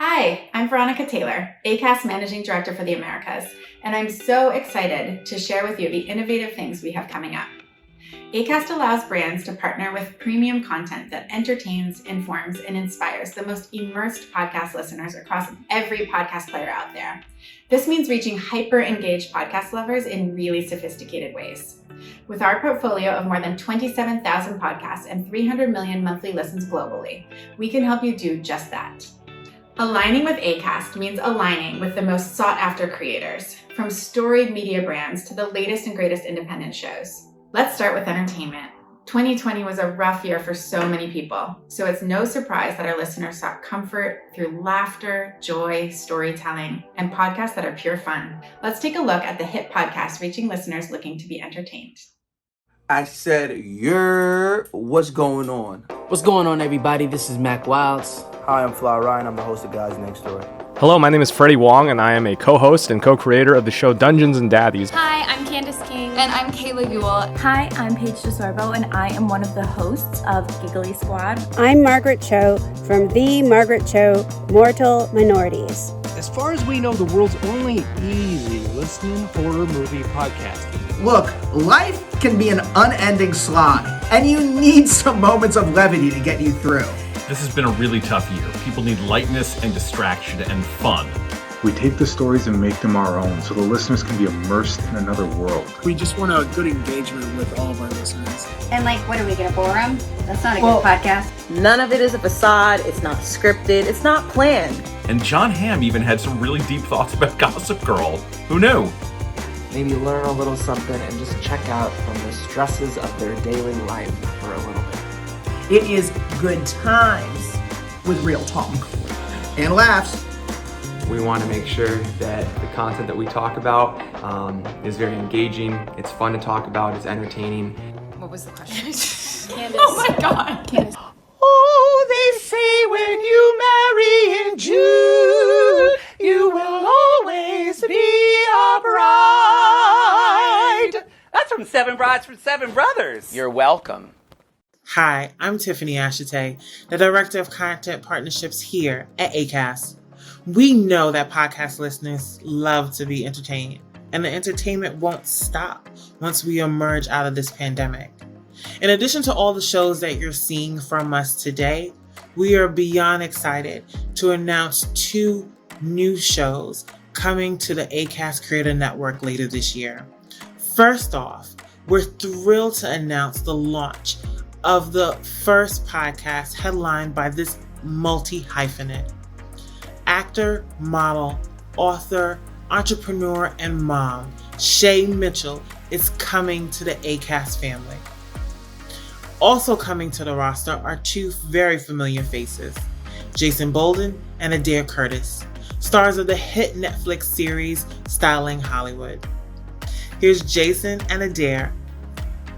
Hi, I'm Veronica Taylor, Acast Managing Director for the Americas, and I'm so excited to share with you the innovative things we have coming up. Acast allows brands to partner with premium content that entertains, informs, and inspires the most immersed podcast listeners across every podcast player out there. This means reaching hyper-engaged podcast lovers in really sophisticated ways. With our portfolio of more than 27,000 podcasts and 300 million monthly listens globally, we can help you do just that. Aligning with Acast means aligning with the most sought-after creators, from storied media brands to the latest and greatest independent shows. Let's start with entertainment. 2020 was a rough year for so many people, so it's no surprise that our listeners sought comfort through laughter, joy, storytelling, and podcasts that are pure fun. Let's take a look at the hit podcasts reaching listeners looking to be entertained. I said, what's going on? What's going on, everybody? This is Mac Wilds. Hi, I'm Fly Ryan. I'm the host of Guys Next Door. Hello, my name is Freddie Wong, and I am a co-host and co-creator of the show Dungeons and Daddies. Hi, I'm Candace King. And I'm Kayla Ewell. Hi, I'm Paige DeSorbo, and I am one of the hosts of Giggly Squad. I'm Margaret Cho from The Margaret Cho Mortal Minorities. As far as we know, the world's only easy listening horror movie podcast. Look, life can be an unending slog, and you need some moments of levity to get you through. This has been a really tough year. People need lightness and distraction and fun. We take the stories and make them our own so the listeners can be immersed in another world. We just want a good engagement with all of our listeners. And what are we going to bore them? That's not a good podcast. None of it is a facade. It's not scripted. It's not planned. And John Hamm even had some really deep thoughts about Gossip Girl. Who knew? Maybe learn a little something and just check out from the stresses of their daily life for a little bit. It is good times with real talk and laughs. We want to make sure that the content that we talk about is very engaging, it's fun to talk about, it's entertaining. What was the question? Candace. Oh my God. Candace. Oh, they say when you marry in June, you will always be a bride. That's from Seven Brides for Seven Brothers. You're welcome. Hi, I'm Tiffany Ashite, the Director of Content Partnerships here at Acast. We know that podcast listeners love to be entertained, and the entertainment won't stop once we emerge out of this pandemic. In addition to all the shows that you're seeing from us today, we are beyond excited to announce 2 new shows coming to the Acast Creator Network later this year. First off, we're thrilled to announce the launch of the first podcast headlined by this multi-hyphenate. Actor, model, author, entrepreneur, and mom, Shay Mitchell is coming to the Acast family. Also coming to the roster are 2 very familiar faces, Jason Bolden and Adair Curtis, stars of the hit Netflix series Styling Hollywood. Here's Jason and Adair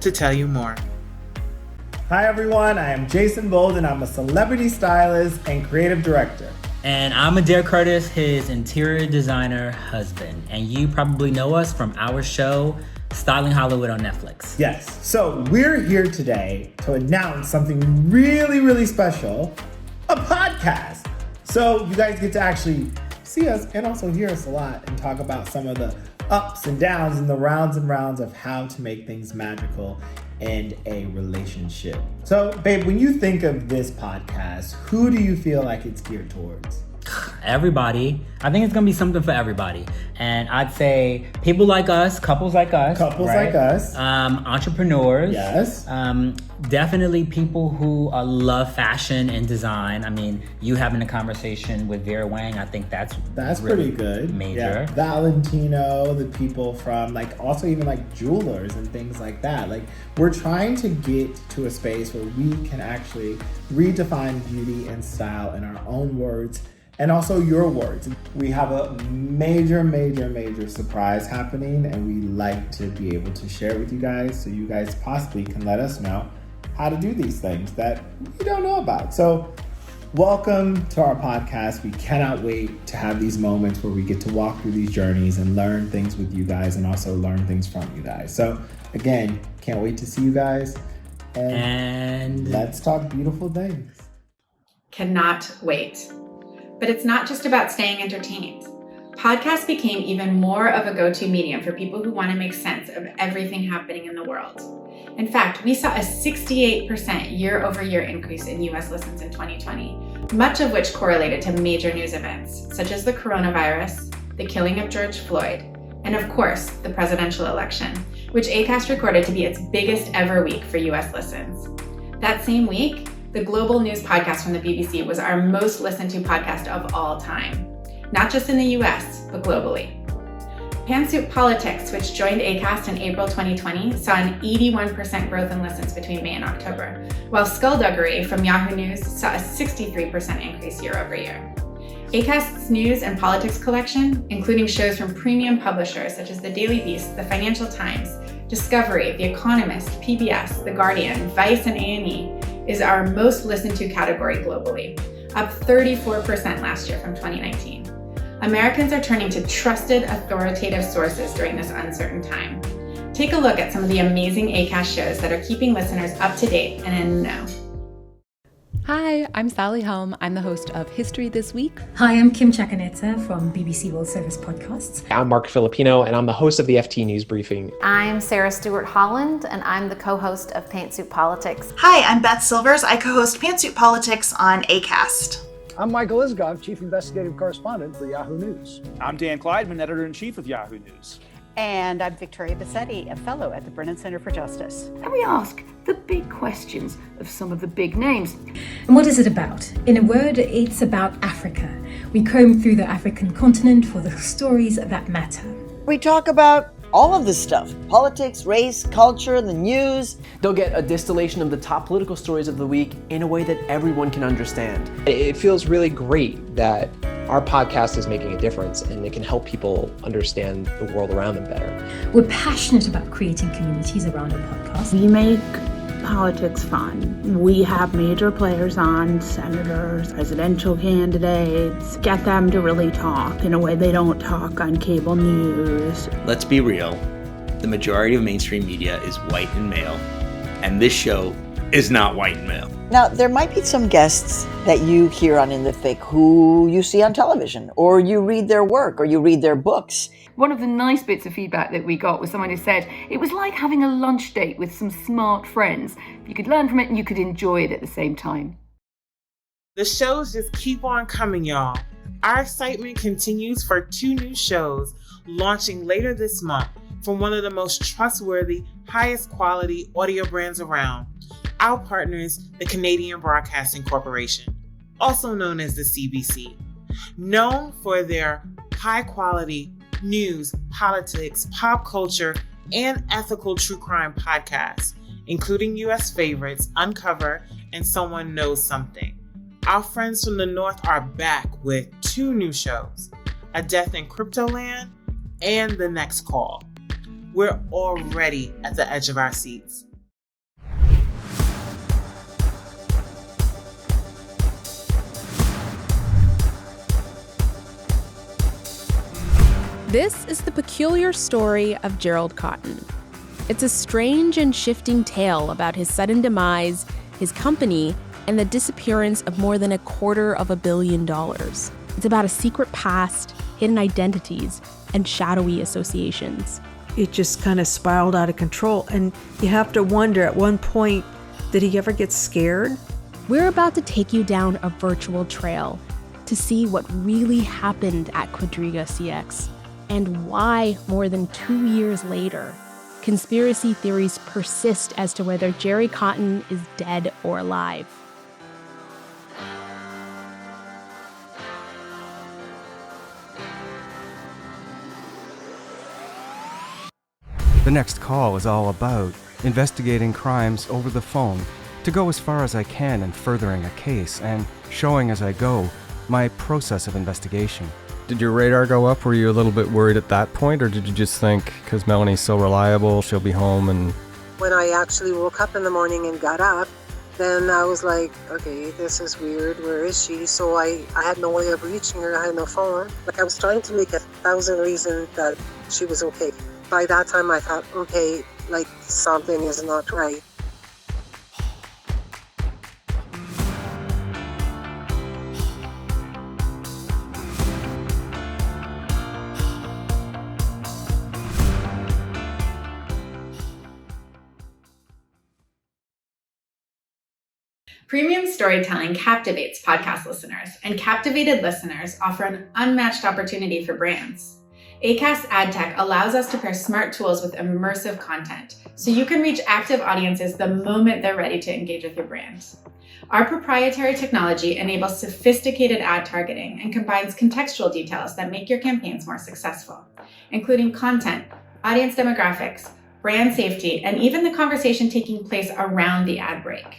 to tell you more. Hi everyone, I am Jason Bolden. I'm a celebrity stylist and creative director. And I'm Adair Curtis, his interior designer husband. And you probably know us from our show, Styling Hollywood on Netflix. Yes, so we're here today to announce something really, really special, a podcast. So you guys get to actually see us and also hear us a lot and talk about some of the ups and downs and the rounds and rounds of how to make things magical in a relationship. So, babe, when you think of this podcast, who do you feel like it's geared towards? everybody. I think it's gonna be something for everybody. And I'd say people like us, couples like us. Like us. Entrepreneurs. Yes. Definitely people who love fashion and design. I mean, you having a conversation with Vera Wang, I think that's really pretty good. Major. Yeah. Valentino, the people from like also even like jewelers and things like that. Like we're trying to get to a space where we can actually redefine beauty and style in our own words and also your words. We have a major surprise happening, and we like to be able to share with you guys so you guys possibly can let us know how to do these things that we don't know about. So welcome to our podcast. We cannot wait to have these moments where we get to walk through these journeys and learn things with you guys and also learn things from you guys. So again, can't wait to see you guys. And let's talk beautiful things. Cannot wait. But it's not just about staying entertained. Podcasts became even more of a go-to medium for people who want to make sense of everything happening in the world. In fact, we saw a 68% year-over-year increase in US listens in 2020, much of which correlated to major news events, such as the coronavirus, the killing of George Floyd, and of course, the presidential election, which Acast recorded to be its biggest ever week for US listens. That same week, the Global News podcast from the BBC was our most listened to podcast of all time, not just in the US, but globally. Pantsuit Politics, which joined Acast in April 2020, saw an 81% growth in listens between May and October, while Skullduggery from Yahoo News saw a 63% increase year over year. Acast's news and politics collection, including shows from premium publishers such as The Daily Beast, The Financial Times, Discovery, The Economist, PBS, The Guardian, Vice, and A&E, is our most listened to category globally, up 34% last year from 2019. Americans are turning to trusted, authoritative sources during this uncertain time. Take a look at some of the amazing Acast shows that are keeping listeners up to date and in the know. Hi, I'm Sally Helm. I'm the host of History This Week. Hi, I'm Kim Chakaneta from BBC World Service Podcasts. I'm Mark Filipino, and I'm the host of the FT News Briefing. I'm Sarah Stewart Holland, and I'm the co-host of Pantsuit Politics. Hi, I'm Beth Silvers. I co-host Pantsuit Politics on Acast. I'm Michael Isgov, Chief Investigative Correspondent for Yahoo News. I'm Dan Kleidman, Editor-in-Chief of Yahoo News. And I'm Victoria Bassetti, a fellow at the Brennan Center for Justice. And we ask the big questions of some of the big names. And what is it about? In a word, it's about Africa. We comb through the African continent for the stories that matter. We talk about all of this stuff: politics, race, culture, the news. They'll get a distillation of the top political stories of the week in a way that everyone can understand. It feels really great that our podcast is making a difference and it can help people understand the world around them better. We're passionate about creating communities around our podcast. We make politics fun. We have major players on, senators, presidential candidates, get them to really talk in a way they don't talk on cable news. Let's be real. The majority of mainstream media is white and male, and this show is not white and male. Now, there might be some guests that you hear on In the Thick who you see on television, or you read their work, or you read their books. One of the nice bits of feedback that we got was someone who said it was like having a lunch date with some smart friends. You could learn from it and you could enjoy it at the same time. The shows just keep on coming, y'all. Our excitement continues for 2 new shows launching later this month from one of the most trustworthy, highest quality audio brands around. Our partners, the Canadian Broadcasting Corporation, also known as the CBC. Known for their high-quality news, politics, pop culture, and ethical true crime podcasts, including U.S. favorites Uncover and Someone Knows Something. Our friends from the North are back with 2 new shows, A Death in Cryptoland and The Next Call. We're already at the edge of our seats. This is the peculiar story of Gerald Cotton. It's a strange and shifting tale about his sudden demise, his company, and the disappearance of more than $250 million. It's about a secret past, hidden identities, and shadowy associations. It just kind of spiraled out of control, and you have to wonder, at one point, did he ever get scared? We're about to take you down a virtual trail to to see what really happened at Quadriga CX and why, more than 2 years later, conspiracy theories persist as to whether Jerry Cotton is dead or alive. The next call is all about investigating crimes over the phone, to go as far as I can in furthering a case and showing as I go my process of investigation. Did your radar go up? Were you a little bit worried at that point, or did you just think, because Melanie's so reliable, she'll be home? And when I actually woke up in the morning and got up, then I was like, okay, this is weird. Where is she? So I had no way of reaching her. I had no phone. Like, I was trying to make 1,000 reasons that she was okay. By that time, I thought, okay, like, something is not right. Premium storytelling captivates podcast listeners, and captivated listeners offer an unmatched opportunity for brands. Acast ad tech allows us to pair smart tools with immersive content, so you can reach active audiences the moment they're ready to engage with your brand. Our proprietary technology enables sophisticated ad targeting and combines contextual details that make your campaigns more successful, including content, audience demographics, brand safety, and even the conversation taking place around the ad break.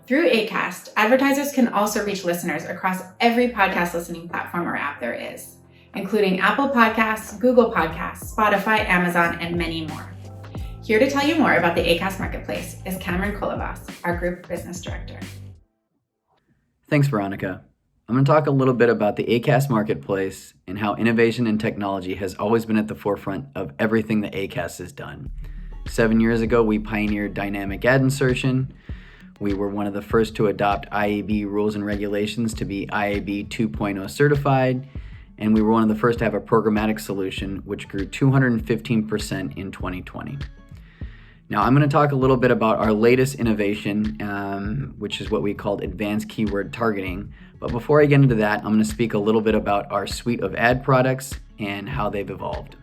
Through Acast, advertisers can also reach listeners across every podcast listening platform or app there is, including Apple Podcasts, Google Podcasts, Spotify, Amazon, and many more. Here to tell you more about the Acast Marketplace is Cameron Kolobos, our Group Business Director. Thanks, Veronica. I'm going to talk a little bit about the Acast Marketplace and how innovation and technology has always been at the forefront of everything that Acast has done. 7 years ago, we pioneered dynamic ad insertion. We were one of the first to adopt IAB rules and regulations to be IAB 2.0 certified, and we were one of the first to have a programmatic solution, which grew 215% in 2020. Now, I'm going to talk a little bit about our latest innovation, which is what we called advanced keyword targeting. But before I get into that, I'm going to speak a little bit about our suite of ad products and how they've evolved.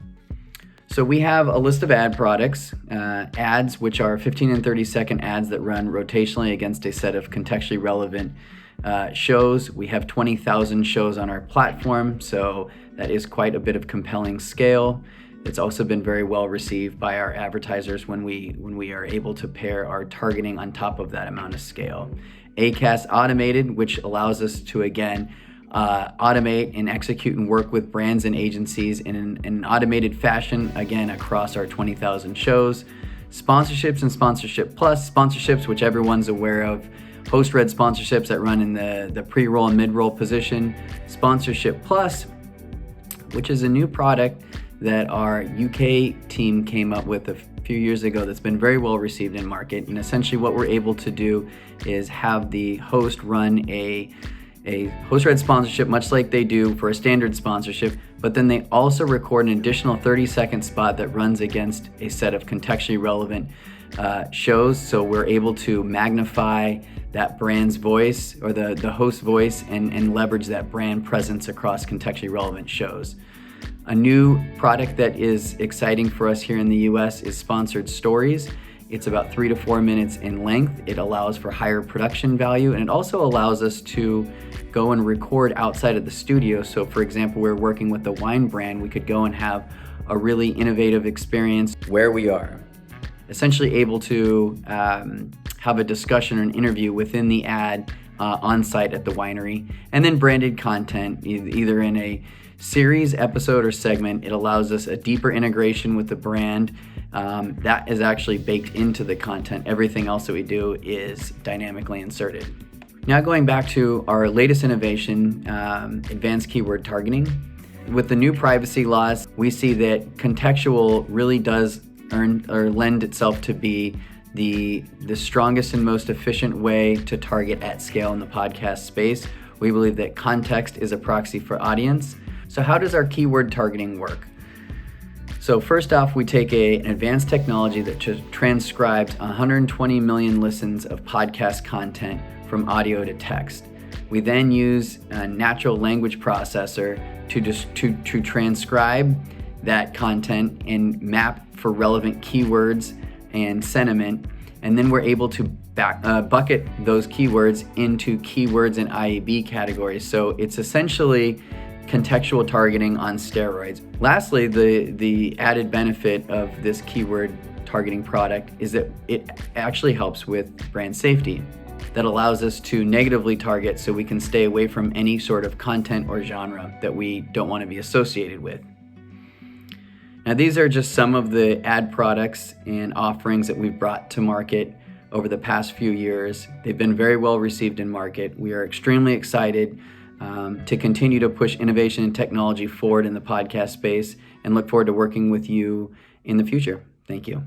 So we have a list of ad products, ads, which are 15 and 30-second ads that run rotationally against a set of contextually relevant shows. We have 20,000 shows on our platform, so that is quite a bit of compelling scale. It's also been very well received by our advertisers when we are able to pair our targeting on top of that amount of scale. Acast Automated, which allows us to, again, automate and execute and work with brands and agencies in an automated fashion, again, across our 20,000 shows. Sponsorships and Sponsorship Plus. Sponsorships, which everyone's aware of. Host-read sponsorships that run in the pre-roll and mid-roll position. Sponsorship Plus, which is a new product that our UK team came up with a few years ago that's been very well received in market. And essentially what we're able to do is have the host run a host-read sponsorship, much like they do for a standard sponsorship, but then they also record an additional 30-second spot that runs against a set of contextually relevant shows. So we're able to magnify that brand's voice or the host voice and leverage that brand presence across contextually relevant shows. A new product that is exciting for us here in the US is Sponsored Stories. It's about 3 to 4 minutes in length. It allows for higher production value, and it also allows us to go and record outside of the studio. So for example, we're working with a wine brand, we could go and have a really innovative experience where we are, essentially able to have a discussion or an interview within the ad on site at the winery, and then branded content, either in a series, episode, or segment. It allows us a deeper integration with the brand. That is actually baked into the content. Everything else that we do is dynamically inserted. Now going back to our latest innovation, advanced keyword targeting. With the new privacy laws, we see that contextual really does earn or lend itself to be the strongest and most efficient way to target at scale in the podcast space. We believe that context is a proxy for audience. So how does our keyword targeting work? So first off, we take an advanced technology that transcribes 120 million listens of podcast content from audio to text. We then use a natural language processor to transcribe that content and map for relevant keywords and sentiment. And then we're able to bucket those keywords into keywords and IAB categories. So it's essentially contextual targeting on steroids. Lastly, the added benefit of this keyword targeting product is that it actually helps with brand safety. That allows us to negatively target so we can stay away from any sort of content or genre that we don't want to be associated with. Now, these are just some of the ad products and offerings that we've brought to market over the past few years. They've been very well received in market. We are extremely excited to continue to push innovation and technology forward in the podcast space and look forward to working with you in the future. Thank you.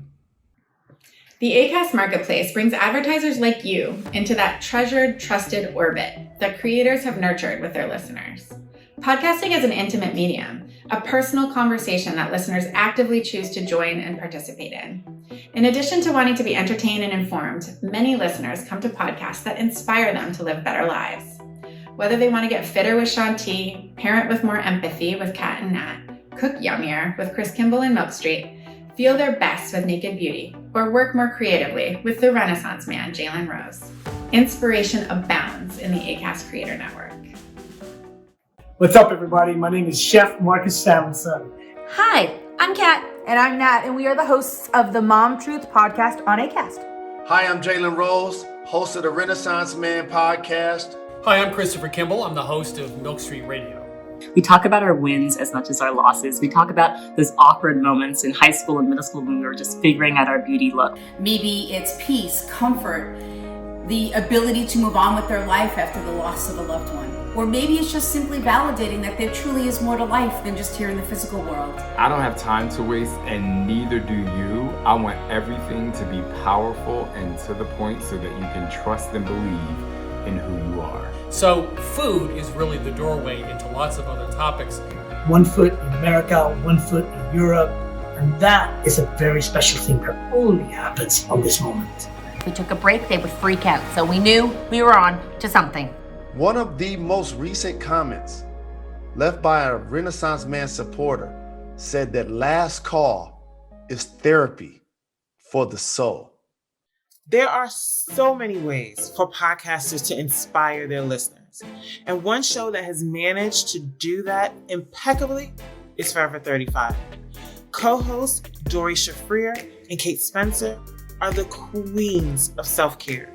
The Acast Marketplace brings advertisers like you into that treasured, trusted orbit that creators have nurtured with their listeners. Podcasting is an intimate medium, a personal conversation that listeners actively choose to join and participate in. In addition to wanting to be entertained and informed, many listeners come to podcasts that inspire them to live better lives. Whether they want to get fitter with Shaun T, parent with more empathy with Kat and Nat, cook yummier with Chris Kimball and Milk Street, feel their best with Naked Beauty, or work more creatively with the Renaissance man, Jalen Rose. Inspiration abounds in the Acast Creator Network. What's up, everybody? My name is Chef Marcus Samuelson. Hi, I'm Kat. And I'm Nat, and we are the hosts of the Mom Truth podcast on Acast. Hi, I'm Jalen Rose, host of the Renaissance Man podcast. Hi, I'm Christopher Kimball. I'm the host of Milk Street Radio. We talk about our wins as much as our losses. We talk about those awkward moments in high school and middle school when we were just figuring out our beauty look. Maybe it's peace, comfort, the ability to move on with their life after the loss of a loved one. Or maybe it's just simply validating that there truly is more to life than just here in the physical world. I don't have time to waste, and neither do you. I want everything to be powerful and to the point so that you can trust and believe in who you are. So food is really the doorway into lots of other topics. 1 foot in America, 1 foot in Europe, and that is a very special thing that only happens on this moment. If we took a break, they would freak out, so we knew we were on to something. One of the most recent comments left by a Renaissance Man supporter said that last call is therapy for the soul. There are so many ways for podcasters to inspire their listeners. And one show that has managed to do that impeccably is Forever 35. Co-hosts Dory Shafrir and Kate Spencer are the queens of self-care.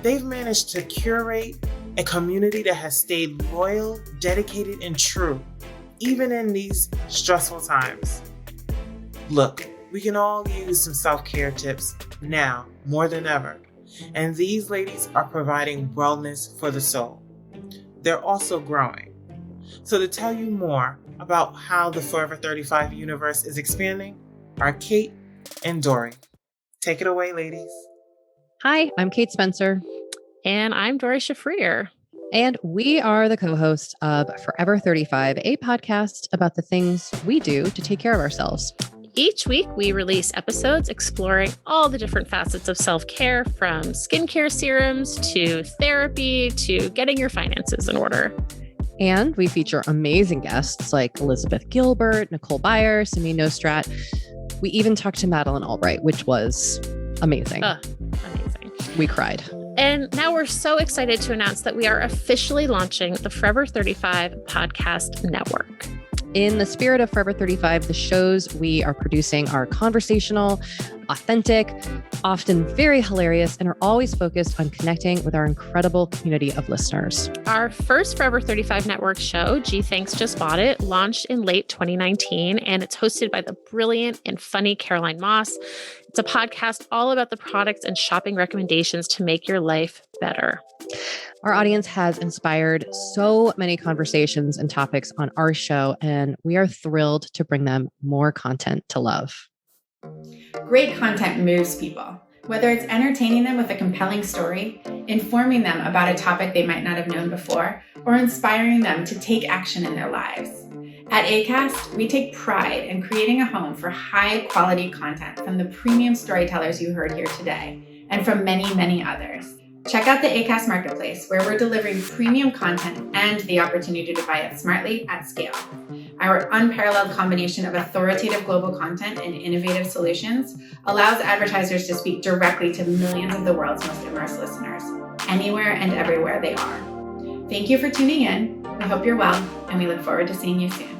They've managed to curate a community that has stayed loyal, dedicated, and true, even in these stressful times. Look, we can all use some self-care tips now more than ever, and these ladies are providing wellness for the soul. They're also growing. So to tell you more about how the Forever 35 universe is expanding are Kate and Dory. Take it away, ladies. Hi, I'm Kate Spencer. And I'm Dory Shafrir. And we are the co-hosts of Forever 35, a podcast about the things we do to take care of ourselves. Each week, we release episodes exploring all the different facets of self-care, from skincare serums to therapy to getting your finances in order. And we feature amazing guests like Elizabeth Gilbert, Nicole Byer, Samin Nostrat. We even talked to Madeleine Albright, which was amazing. Amazing. We cried. And now we're so excited to announce that we are officially launching the Forever 35 Podcast Network. In the spirit of Forever 35, the shows we are producing are conversational, authentic, often very hilarious, and are always focused on connecting with our incredible community of listeners. Our first Forever 35 Network show, Gee Thanks Just Bought It, launched in late 2019, and it's hosted by the brilliant and funny Caroline Moss. It's a podcast all about the products and shopping recommendations to make your life better. Our audience has inspired so many conversations and topics on our show, and we are thrilled to bring them more content to love. Great content moves people, whether it's entertaining them with a compelling story, informing them about a topic they might not have known before, or inspiring them to take action in their lives. At Acast, we take pride in creating a home for high-quality content from the premium storytellers you heard here today, and from many, many others. Check out the Acast Marketplace, where we're delivering premium content and the opportunity to buy it smartly at scale. Our unparalleled combination of authoritative global content and innovative solutions allows advertisers to speak directly to millions of the world's most immersed listeners, anywhere and everywhere they are. Thank you for tuning in. We hope you're well, and we look forward to seeing you soon.